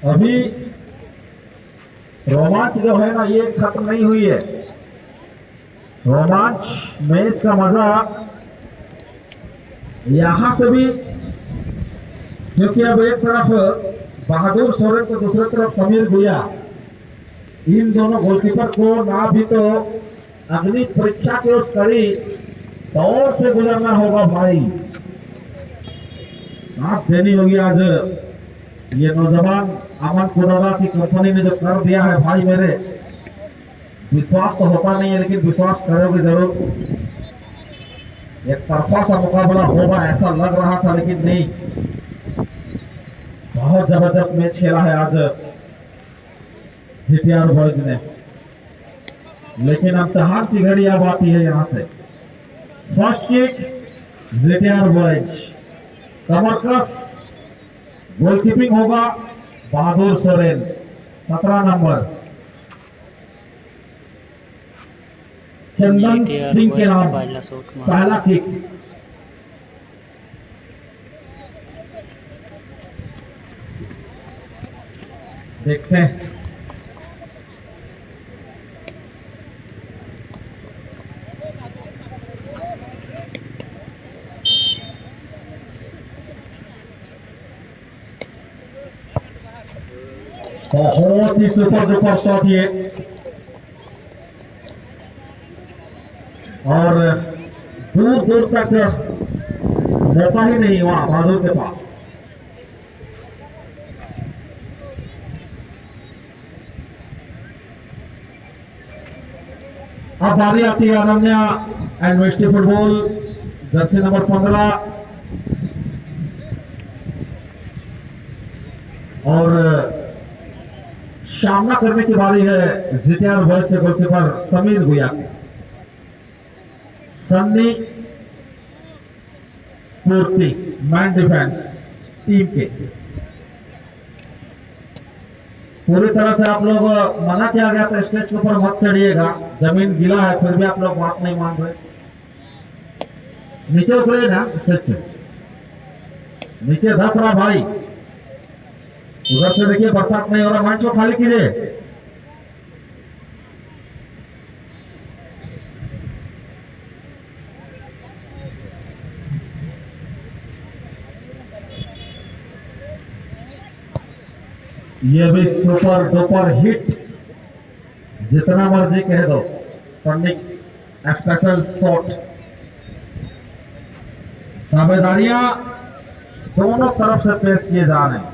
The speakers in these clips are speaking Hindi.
अभी रोमांच जो है ना ये खत्म नहीं हुई है। रोमांच मैच का मजा यहां से भी, क्योंकि अब एक तरफ बहादुर सोरेन तो दूसरी तरफ समीर भुया, इन दोनों गोलकीपर को ना भी तो अग्नि परीक्षा की उस कड़ी दौर से गुजरना होगा भाई, साथ देनी होगी। आज ये नौजवान अमन कुरवा की कंपनी ने जो कर दिया है भाई, मेरे विश्वास तो होता नहीं है लेकिन विश्वास करोगे जरूर। एक तरफा सा मुकाबला होगा ऐसा लग रहा था लेकिन नहीं, बहुत जबरदस्त मैच खेला है आज जीटीआर बॉयज ने। लेकिन इम्तिहान की घड़ी अब आती है यहां से। फर्स्ट किक जीटीआर बॉयज, कमरकस गोलकीपिंग होगा बहादुर सोरेन 17 नंबर, चंदन सिंह के नाम पहला किक। देखते हैं बहुत ही सुपर डुपर शॉट ये, और दूर दूर तक मौका ही नहीं हुआ बहादुर के पास। अब बारी आती है अनन्या एनवेस्टी फुटबॉल जर्सी नंबर 15, और सामना करने की बारी है जीटीआर बॉयज के गोलकीपर समीर भुया की। सन्नी पूर्ति मैन डिफेंस टीम के, पूरी तरह से आप लोग मना किया गया था स्टेज के ऊपर मत चढ़िएगा, जमीन गीला है, फिर भी आप लोग बात नहीं मान रहे। नीचे उतरे ना स्टेज से, नीचे धस रहा भाई, उधर से देखिए बरसात नहीं हो रहा, मंच को खाली कीजिए। ये भी सुपर डुपर हिट, जितना मर्जी कह दो, सन्नी स्पेशल शॉट। दावेदारियां दोनों तरफ से पेश किए जा रहे हैं।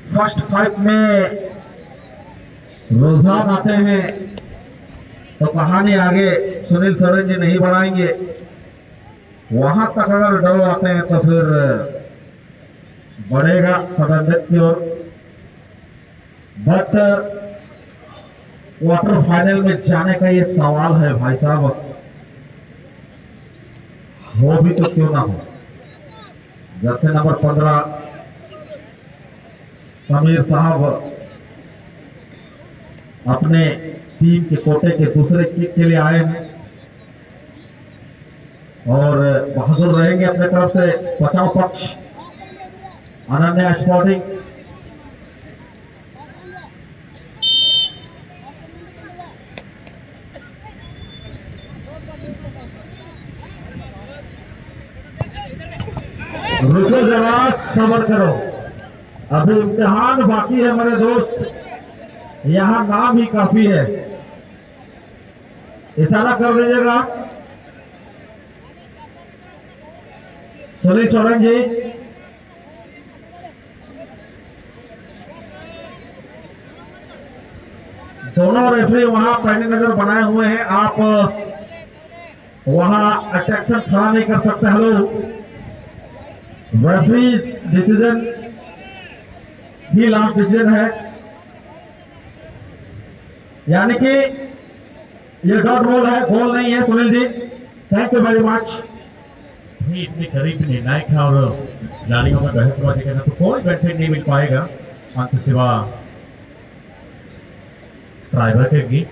फर्स्ट फाइट में रुझान आते हैं तो कहानी आगे सुनील सोरेन जी नहीं बढ़ाएंगे, वहां तक अगर डर आते हैं तो फिर बढ़ेगा सदन की ओर। बट क्वार्टर फाइनल में जाने का ये सवाल है भाई साहब, हो भी तो क्यों ना हो। जर्सी नंबर 15 समीर साहब अपने टीम के कोटे के दूसरे किक के लिए आए हैं, और बहादुर रहेंगे अपने तरफ से बचाव पक्ष अनन्या स्पोर्टिंग। रुको जरा, सब्र करो, अभी इम्तिहान बाकी है मेरे दोस्त, यहां नाम ही काफी है। इशारा कर दीजिएगा सुनील सोरेन जी। दोनों रेफरी वहां पैनी नजर बनाए हुए हैं, आप वहां अट्रैक्शन खड़ा नहीं कर सकते। हेलो, रेफरी डिसीजन ही लास्ट डिसीजन है, यानी कि ये डॉट बॉल है, गोल नहीं है। Sunil ji thank you very much. इतनी करीब निर्णायक है और जालियों में बहसबाजी करना तो कोई बेनिफिट नहीं मिल पाएगा अंत सिवा ड्राइवर के की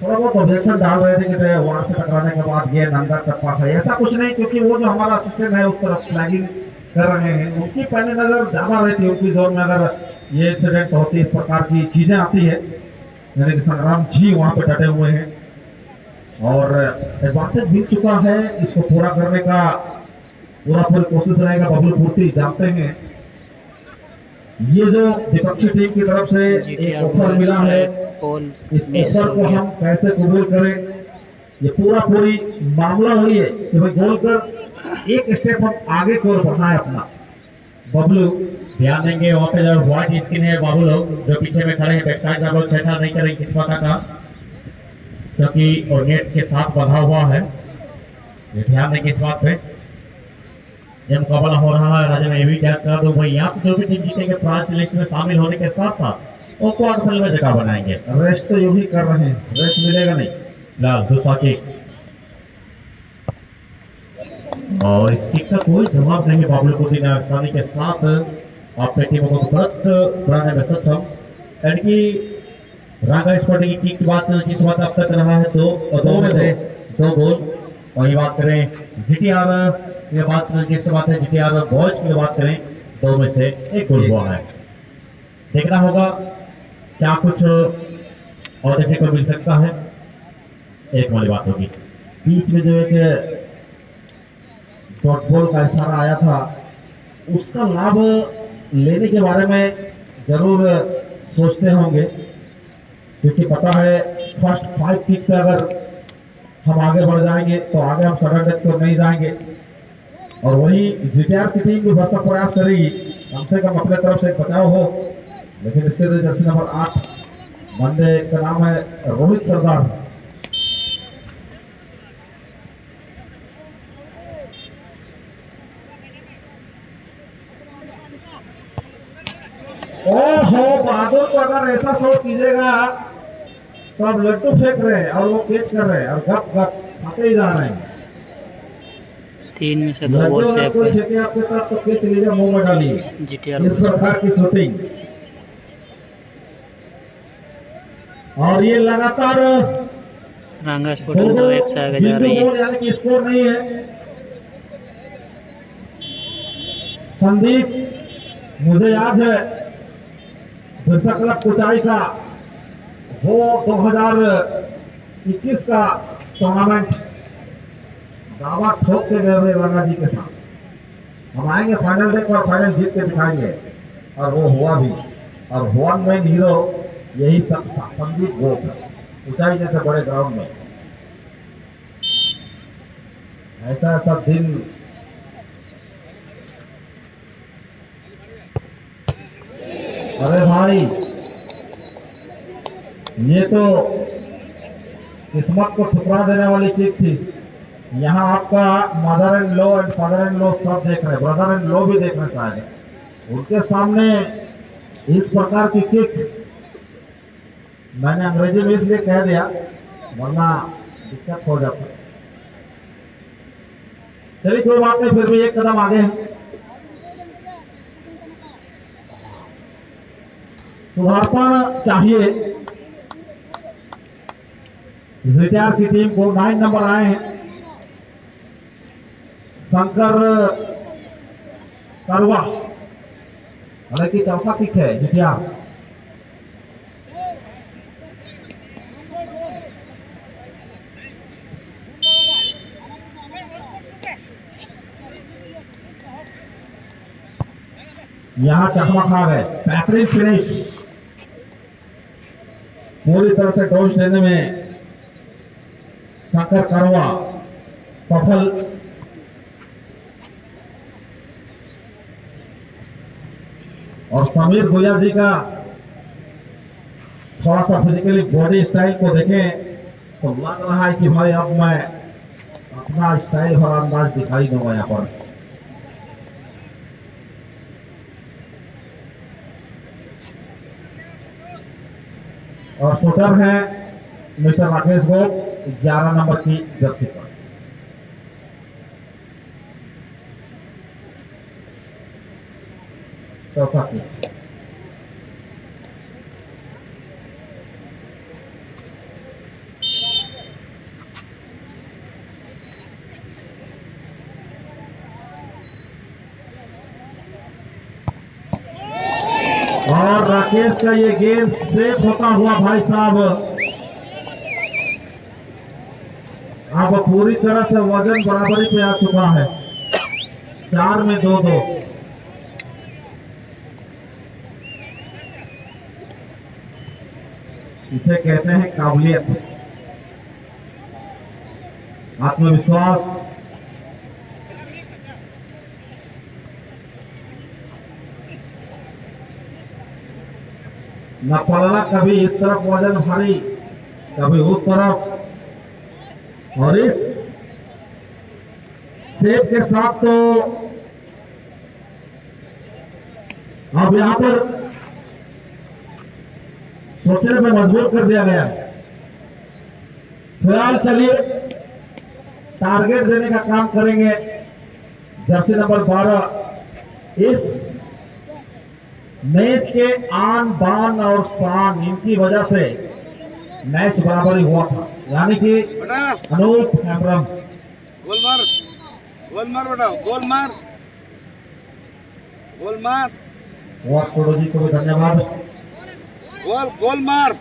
थोड़ा बहुत ऑब्जेक्शन डाल रहे थे कि वहां से टकराने के बाद ये नंगा टप्पा था, ऐसा कुछ नहीं, क्योंकि वो जो हमारा सिस्टम है उस तरफ फ्लैगिंग कर रहे हैं, उनकी पहले नजर ज्यादा रहती है। उनकी जोन में अगर ये इंसिडेंट होती है, इस प्रकार की चीजें आती है, यानी कि संग्राम जी वहां पे डटे हुए हैं और एडवांटेज मिल चुका है। इसको पूरा करने का पूरी कोशिश रहेगा। बबलू पूर्ति जानते हैं ये जो विपक्षी टीम की तरफ से एक ऑफर मिला है, इस ऑफर को हम कैसे कबूल करें, ये पूरी मामला वही है कि भाई गोल कर एक स्टेप हम आगे की ओर बढ़ना है अपना। बबलू ध्यान देंगे वहाँ पे जो व्हाइट स्किन है बाबू लोग जो पीछे में खड़े हैं, बैक साइड का लोग छेड़ा नहीं करेंगे किस बात का, क्योंकि और नेट के साथ बंधा हुआ है। ये ध्यान देंगे इस बात पे। जब मुकाबला हो रहा है राजा में ये भी याद कर दो भाई, यहाँ से जो भी टीम जीतेंगे फ्रांस लिस्ट में शामिल होने के साथ साथ वो क्वार्टर फाइनल में जगह बनाएंगे। रेस्ट तो यू ही कर रहे हैं, रेस्ट मिलेगा नहीं। लाल दूसरा किक और इस किक का कोई जवाब नहीं बाबलू को देना आसानी के साथ अपने टीमों को तुरंत बनाने में सक्षम। यानी कि रागा स्पोर्टिंग की किक की बात जिस बात अब तक रहा है दो में से 2 गोल। वही बात करें जीटीआर ये बात जिस बात है जीटीआर बॉयज की बात करें 2 में से 1 गोल हुआ है। देखना होगा क्या कुछ और देखने को मिल सकता है। एक वाली बात होगी बीच में जो एक डॉट बॉल का इशारा आया था, उसका लाभ लेने के बारे में जरूर सोचते होंगे, क्योंकि पता है फर्स्ट 5 किक पे अगर हम आगे बढ़ जाएंगे तो आगे हम सडन डेथ को नहीं जाएंगे। और वही जीटीआर की टीम भी भरसक प्रयास करेगी कम से कम अपने तरफ से बचाव हो। लेकिन इसके लिए जर्सी नंबर 8 बंदे का नाम है रोहित सरदार। ओहो, बहादुर को अगर ऐसा शॉट कीजिएगा तो अब लड्डू फेंक रहे हैं और वो कैच कर रहे हैं और गप गप खाते ही जा रहे हैं। 3 में से 2 गोल से आपके तरफ तो कैच लीजिए, मुंह में डालिए। जीटीआर इस प्रकार की शूटिंग और ये लगातार रांगा स्पोर्टिंग 2-1 से आगे जा रही है। यानी कि स्कोर नहीं है। संदीप, मुझे याद है बिरसा क्लब कुचाई का वो 2021 का टूर्नामेंट दावा ठोक के गए हुए रंगा जी के साथ। हम आएंगे फाइनल डे और फाइनल जीत के दिखाएंगे, और वो हुआ भी। और वन मैन हीरो यही संदीप गोप, ऊंचाई जैसे बड़े ग्राउंड में ऐसा ऐसा दिन। अरे भाई, ये तो किस्मत को ठुकरा देने वाली किक थी। यहाँ आपका mother and law and father and law सब देख रहे हैं, ब्रदर एंड लॉ भी देखना चाहिए। उनके सामने इस प्रकार की किक, मैंने अंग्रेजी में इसलिए कह दिया वरना दिक्कत हो जाता। चलिए कोई बात नहीं, फिर भी एक कदम आगे हैं। सुधारपण चाहिए जीटीआर की टीम को। 9 नंबर आए हैं शंकर करवा, हालांकि चौथा किक है जीटीआर। यहां चकमा खा गए। बेहतरीन फिनिश, पूरी तरह से डोज देने में शंकर करवा सफल। और समीर भुया जी का थोड़ा सा फिजिकली बॉडी स्टाइल को देखें तो लग रहा है कि भाई अब मैं अपना स्टाइल और अंदाज दिखाई दूंगा यहाँ पर। और शूटर है मिस्टर राकेश गोप 11 नंबर की जर्सी पर। चौथा की और राकेश का ये गेंद सेफ होता हुआ भाई साहब अब पूरी तरह से वजन बराबरी पे आ चुका है। 4 में 2-2। इसे कहते हैं काबिलियत, आत्मविश्वास। न पलना कभी इस तरफ वजन भारी, कभी उस तरफ, और इस सेब के साथ तो अब यहां पर सोचने में मजबूर कर दिया गया। फिलहाल चलिए टारगेट देने का काम करेंगे। जर्सी नंबर 12 इस मैच के आन बान और शान इनकी वजह से मैच बराबरी हुआ था, यानी कि अनूप हेम्ब्रम। गोल मार बेटा, गोल मार। छोड़ो जी को भी धन्यवाद। गोल मार।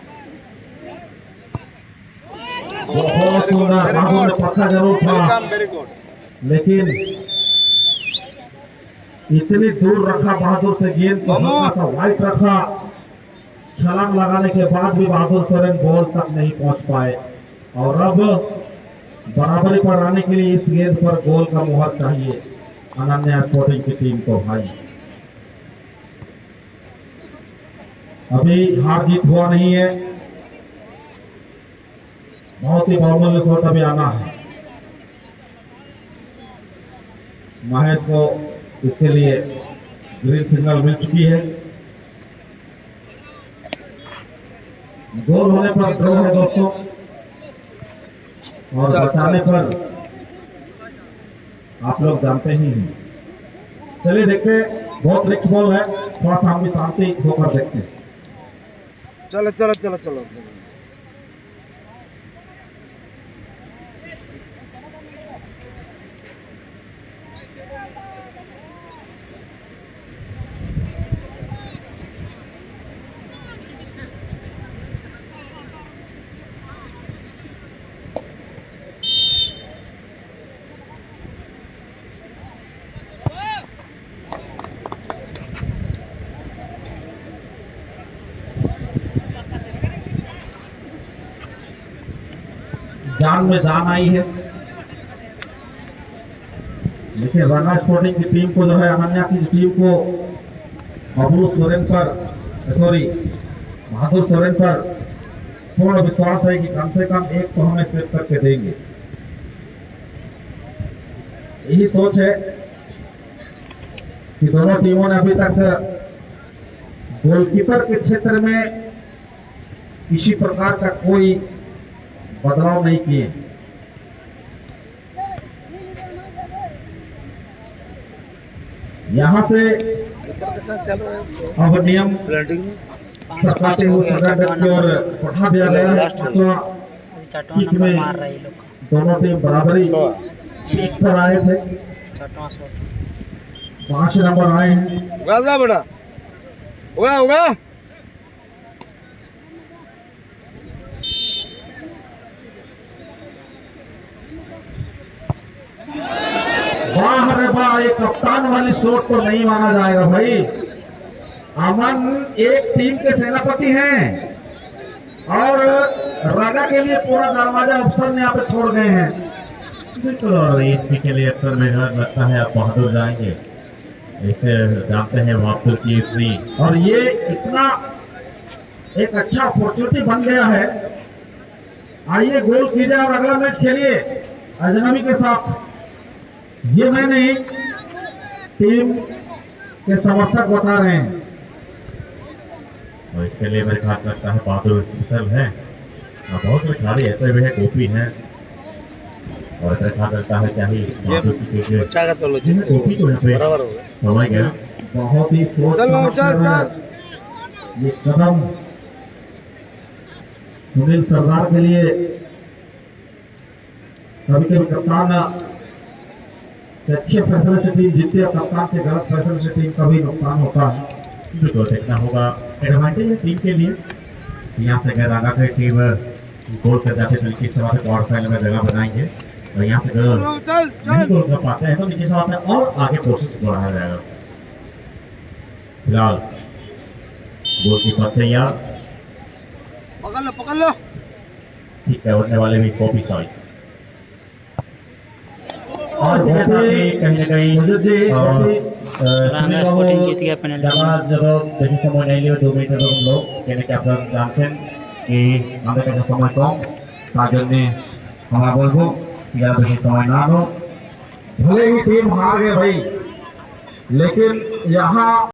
बहुत सुंदर, बहादुर ने पक्का जरूर था, वेरी गुड। लेकिन इतनी दूर रखा बहादुर से गेंद को, हल्का सा वाइट रखा। छलांग लगाने के बाद भी बहादुर सोरेन बॉल तक नहीं पहुंच पाए। और अब बराबरी पर आने के लिए इस गेंद पर गोल का मुहर चाहिए अनन्या स्पोर्टिंग की टीम को भाई। अभी हार जीत हुआ नहीं है, बहुत ही बहुमूल्य शॉट अभी आना है। महेश को इसके लिए ग्रीन सिग्नल मिल चुकी है। गोल होने पर ड्रॉ है दोस्तों, और बचाने पर आप लोग जानते ही हैं। चलिए देखते, बहुत रिक्स बॉल है, थोड़ा सा हम भी शांति होकर देखते हैं। चलो चलो चलो चलो। जान में जान आई है, लेकिन रंगा स्पोर्टिंग की टीम को जो है, अनन्या की टीम को बहादुर सोरेन पर थोड़ा विश्वास है कि कम से कम एक तो हमें सेव करके देंगे। यही सोच है कि दोनों टीमों ने अभी तक गोलकीपर के क्षेत्र में किसी प्रकार का कोई बदलाव नहीं किए। यहां से अब नियम सरकाते हुए सदर की ओर बढ़ा दिया गया है। किक में मार रहा है ये लोग। दोनों टीम बराबरी किक पर आए थे, 5 नंबर आए हैं। उगा बेटा, उगा। वाह रे वाह, ये कप्तान वाली शॉट तो नहीं माना जाएगा भाई। अमन एक टीम के सेनापति हैं और रागा के लिए पूरा दरवाजा अफसर ने यहाँ पे छोड़ गए हैं। बिल्कुल, और इसके के लिए अक्सर मुझे लगता है आप बहादुर जाएंगे, इसे जानते हैं वापस की इसलिए। और ये इतना एक अच्छा अपॉर्चुनिटी बन गया है। आइए गोल कीजिए और अगला मैच खेलिए अजनबी के साथ। ये मैं नहीं, टीम के समर्थक बता रहे हैं। और इसके लिए मेरे ख्याल लगता है बहादुर स्पेशल है, और बहुत से खिलाड़ी ऐसे भी है, गोपी हैं, और ऐसा ख्याल लगता है क्या ही बहादुर की गोपी को यहाँ पे बराबर हो गया। समझ गया। बहुत ही सोच समझ कर ये कदम सुनील सरदार के लिए। कभी कभी कप्तान से अच्छे फैसले से टीम जीतती है, कप्तान के गलत फैसले से टीम का भी नुकसान होता है। बिल्कुल देखना होगा एडवांटेज है टीम के लिए। यहाँ से अगर रांगा की टीम गोल कर जाते तो नीचे से क्वार्टर फाइनल में जगह बनाएंगे, और यहाँ से अगर चल नहीं चल गोल कर पाते हैं तो नीचे से आते हैं और आगे कोशिश बढ़ाया जाएगा। फिलहाल गोलकीपर तैयार, पकड़ लो ठीक है, उड़ने वाले भी कॉपी सॉरी। और इसके साथ ही कहीं ना कहीं रांगा स्पोर्टिंग जीत गया पेनल्टी। जब बेसी समय नहीं लिया 2 मिनट हम लोग कहने के আপনারা জানছেন कि আমাদের কাছে সময় কম, তার জন্য আমরা বলবো कि আর বেশি সময় না लो। भले ही टीम हार गए भाई, लेकिन यहाँ